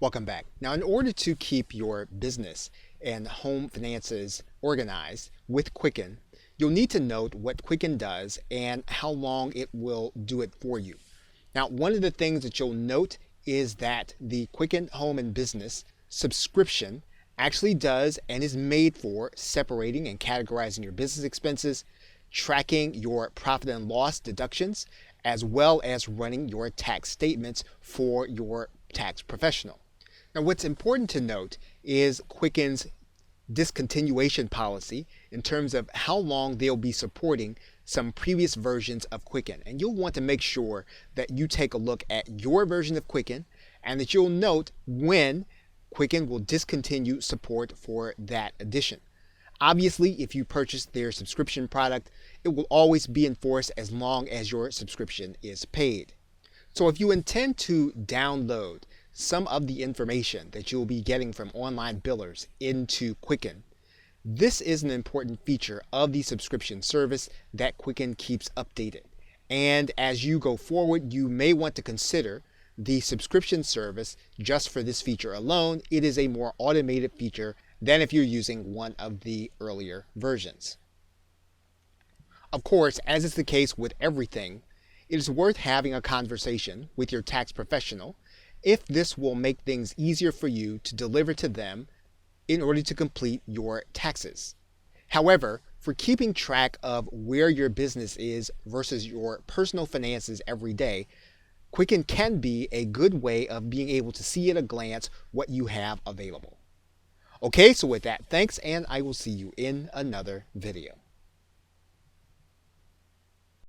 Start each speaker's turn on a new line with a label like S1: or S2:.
S1: Welcome back. Now, in order to keep your business and home finances organized with Quicken, you'll need to note what Quicken does and how long it will do it for you. Now, one of the things that you'll note is that the Quicken Home and Business subscription actually does and is made for separating and categorizing your business expenses, tracking your profit and loss deductions, as well as running your tax statements for your tax professional. Now, what's important to note is Quicken's discontinuation policy in terms of how long they'll be supporting some previous versions of Quicken. And you'll want to make sure that you take a look at your version of Quicken and that you'll note when Quicken will discontinue support for that edition. Obviously, if you purchase their subscription product, it will always be in force as long as your subscription is paid. So if you intend to download some of the information that you'll be getting from online billers into Quicken, this is an important feature of the subscription service that Quicken keeps updated. And as you go forward, you may want to consider the subscription service just for this feature alone. It is a more automated feature than if you're using one of the earlier versions. Of course, as is the case with everything, it is worth having a conversation with your tax professional if this will make things easier for you to deliver to them in order to complete your taxes. However, for keeping track of where your business is versus your personal finances every day, Quicken can be a good way of being able to see at a glance what you have available. Okay, so with that, thanks, and I will see you in another video.